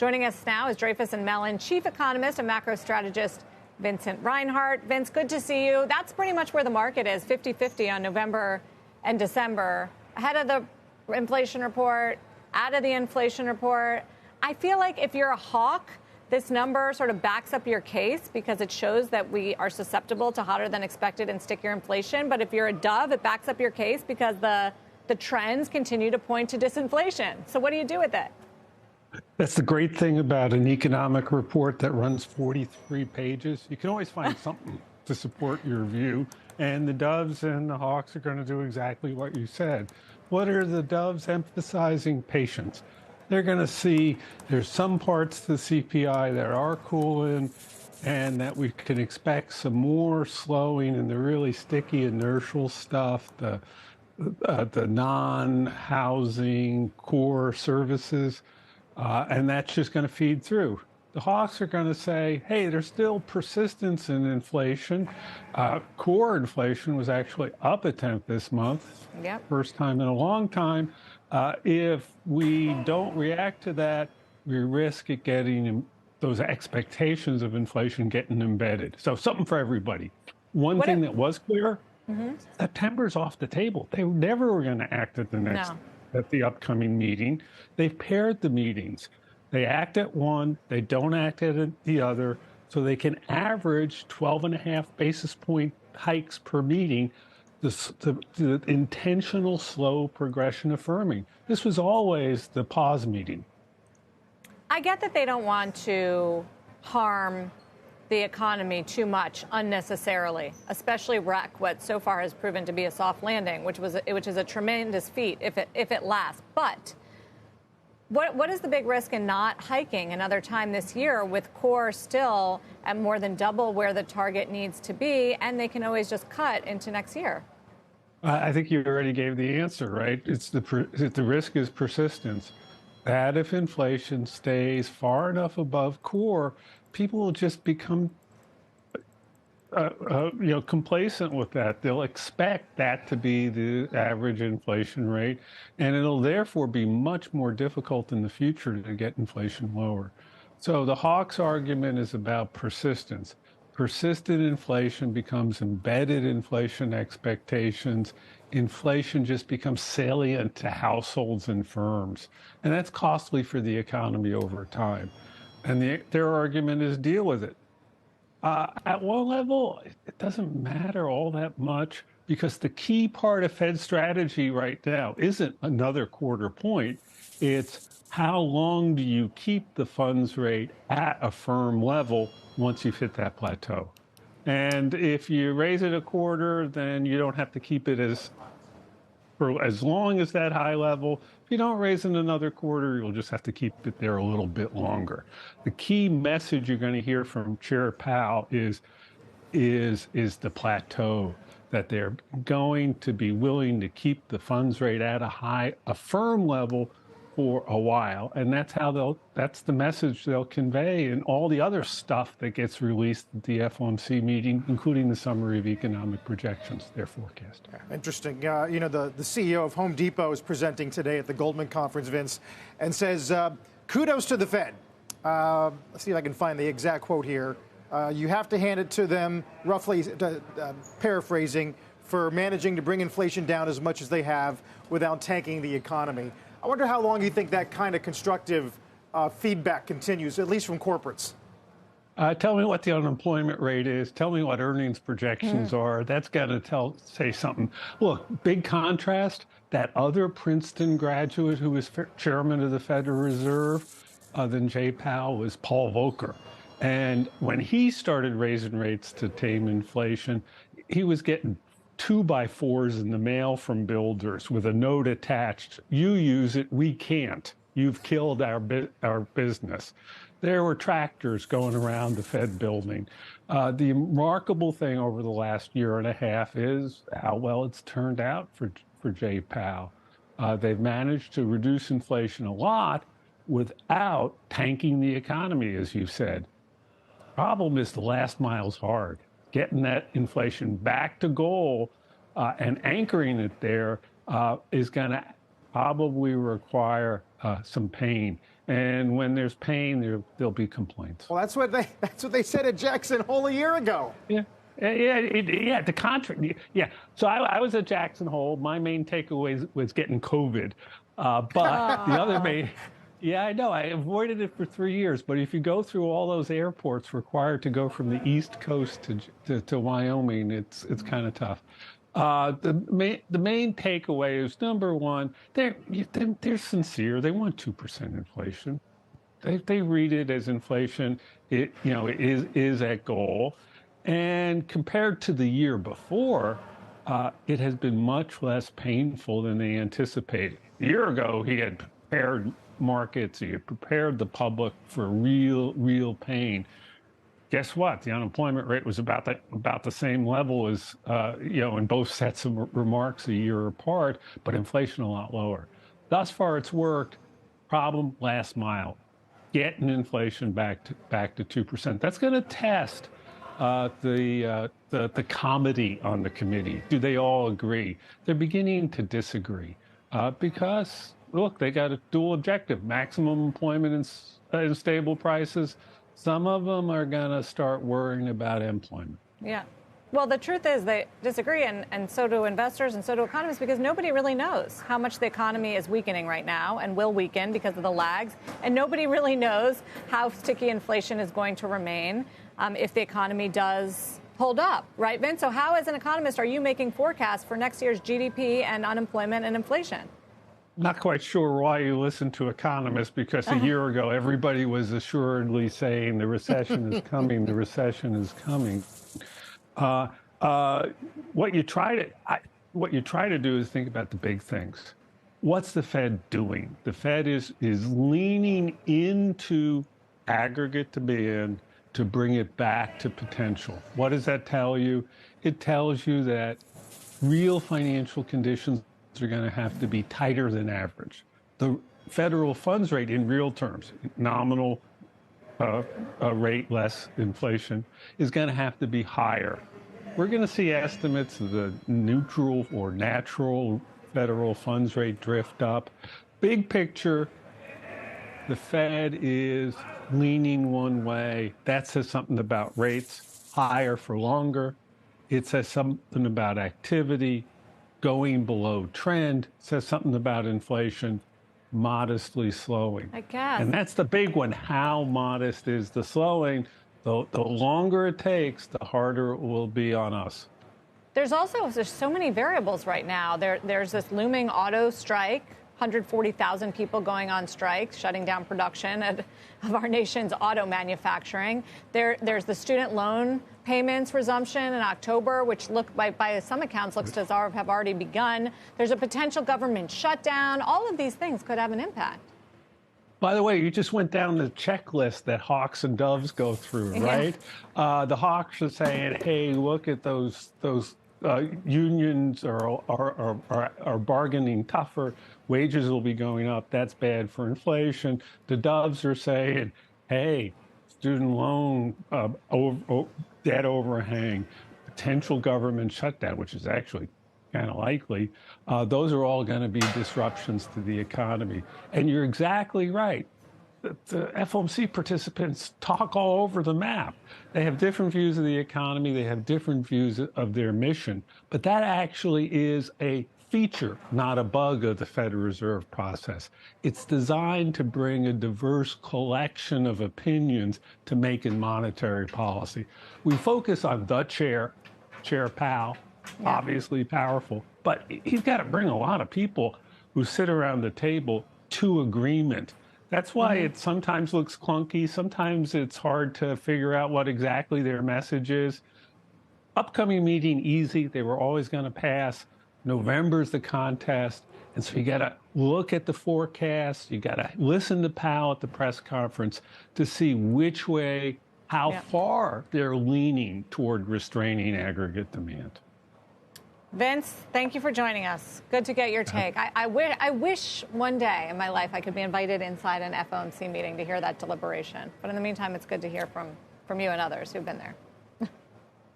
Joining us now is Dreyfus and Mellon chief economist and macro strategist Vincent Reinhart. Vince, good to see you. That's pretty much where the market is, 50-50 on November and December. Ahead of the inflation report, out of the inflation report. I feel like if you're a hawk, this number sort of backs up your case because it shows that we are susceptible to hotter than expected and stickier inflation. But if you're a dove, it backs up your case because the trends continue to point to disinflation. So what do you do with it? That's the great thing about an economic report that runs 43 pages. You can always find something to support your view. And the doves and the hawks are going to do exactly what you said. What are the doves emphasizing? Patience. They're going to see there's some parts to the CPI that are cooling and that we can expect some more slowing in the really sticky inertial stuff, the non-housing core services. And that's just going to feed through. The hawks are going to say, hey, there's still persistence in inflation. Core inflation was actually up a tenth this month. Yep. First time in a long time. If we don't react to that, we risk it getting those expectations of inflation getting embedded. So something for everybody. One thing that was clear, September's off the table. They never were going to act at the upcoming meeting. They've paired the meetings. They act at one, they don't act at the other, so they can average 12.5 basis point hikes per meeting, the intentional slow progression of firming. This was always the pause meeting. I get that they don't want to harm the economy too much unnecessarily, especially wreck what so far has proven to be a soft landing, which is a tremendous feat if it lasts. But what is the big risk in not hiking another time this year with core still at more than double where the target needs to be, and they can always just cut into next year? I think you already gave the answer, right? The risk is persistence. That if inflation stays far enough above core, people will just become complacent with that. They'll expect that to be the average inflation rate, and it'll therefore be much more difficult in the future to get inflation lower. So the hawks argument is about persistence. Persistent inflation becomes embedded inflation expectations. Inflation just becomes salient to households and firms, and that's costly for the economy over time. And their argument is deal with it. At one level, it doesn't matter all that much because the key part of Fed strategy right now isn't another quarter point. It's how long do you keep the funds rate at a firm level once you've hit that plateau? And if you raise it a quarter, then you don't have to keep it for as long as that high level. If you don't raise it another quarter, you'll just have to keep it there a little bit longer. The key message you're going to hear from Chair Powell is the plateau, that they're going to be willing to keep the funds rate at a firm level for a while, and that's the message they'll convey in all the other stuff that gets released at the FOMC meeting, including the summary of economic projections, their forecast. Interesting. The CEO of Home Depot is presenting today at the Goldman conference, Vince, and says, kudos to the Fed. Let's see if I can find the exact quote here. You have to hand it to them, roughly paraphrasing, for managing to bring inflation down as much as they have without tanking the economy. I wonder how long you think that kind of constructive feedback continues, at least from corporates. Tell me what the unemployment rate is. Tell me what earnings projections are. That's got to say something. Look, big contrast. That other Princeton graduate who was chairman of the Federal Reserve than Jay Powell was Paul Volcker. And when he started raising rates to tame inflation, he was getting 2x4s in the mail from builders with a note attached. You use it, we can't. You've killed our business. There were tractors going around the Fed building. The remarkable thing over the last year and a half is how well it's turned out for Jay Powell. They've managed to reduce inflation a lot without tanking the economy, as you said. Problem is the last mile's hard. Getting that inflation back to goal and anchoring it there is going to probably require some pain. And when there's pain, there'll be complaints. Well, that's what they said at Jackson Hole a year ago. Yeah. The contract. Yeah. So I was at Jackson Hole. My main takeaway was getting COVID. But the other main, yeah, I know. I avoided it for 3 years. But if you go through all those airports required to go from the East Coast to Wyoming, it's kind of tough. The main takeaway is, number one, they're sincere. They want 2% inflation. They read it as inflation. It is that goal. And compared to the year before, it has been much less painful than they anticipated. A year ago, he had prepared markets, he had prepared the public for real pain. Guess what? The unemployment rate was about the same level as in both sets of remarks a year apart, but inflation a lot lower. Thus far, it's worked. Problem: last mile, getting inflation back to 2%. That's going to test the comedy on the committee. Do they all agree? They're beginning to disagree because, look, they got a dual objective: maximum employment and stable prices. Some of them are going to start worrying about employment. Yeah. Well, the truth is they disagree, and so do investors and so do economists, because nobody really knows how much the economy is weakening right now and will weaken because of the lags. And nobody really knows how sticky inflation is going to remain if the economy does hold up. Right, Vince? So how, as an economist, are you making forecasts for next year's GDP and unemployment and inflation? Not quite sure why you listen to economists, because a year ago everybody was assuredly saying the recession is coming, the recession is coming. What you try to do is think about the big things. What's the Fed doing? The Fed is leaning into aggregate demand to bring it back to potential. What does that tell you? It tells you that real financial conditions are going to have to be tighter than average. The federal funds rate in real terms, nominal rate less inflation, is going to have to be higher. We're going to see estimates of the neutral or natural federal funds rate drift up. Big picture, the Fed is leaning one way. That says something about rates higher for longer. It says something about activity going below trend. It says something about inflation modestly slowing. I guess. And that's the big one. How modest is the slowing? The longer it takes, the harder it will be on us. There's so many variables right now. There's this looming auto strike, 140,000 people going on strike, shutting down production of our nation's auto manufacturing. There's the student loan payments resumption in October, which by some accounts looks to have already begun. There's a potential government shutdown. All of these things could have an impact. By the way, you just went down the checklist that hawks and doves go through, right? The hawks are saying, hey, look at those unions are bargaining tougher. Wages will be going up. That's bad for inflation. The doves are saying, hey, student loan debt overhang, potential government shutdown, which is actually kind of likely. Those are all going to be disruptions to the economy. And you're exactly right. The FOMC participants talk all over the map. They have different views of the economy. They have different views of their mission. But that actually is a feature, not a bug of the Federal Reserve process. It's designed to bring a diverse collection of opinions to making monetary policy. We focus on the chair, Chair Powell, obviously powerful, but he's got to bring a lot of people who sit around the table to agreement. That's why it sometimes looks clunky. Sometimes it's hard to figure out what exactly their message is. Upcoming meeting, easy. They were always going to pass. November's the contest. And so you got to look at the forecast. You got to listen to Powell at the press conference to see which way, how far they're leaning toward restraining aggregate demand. Vince, thank you for joining us. Good to get your take. I wish one day in my life I could be invited inside an FOMC meeting to hear that deliberation. But in the meantime, it's good to hear from you and others who've been there.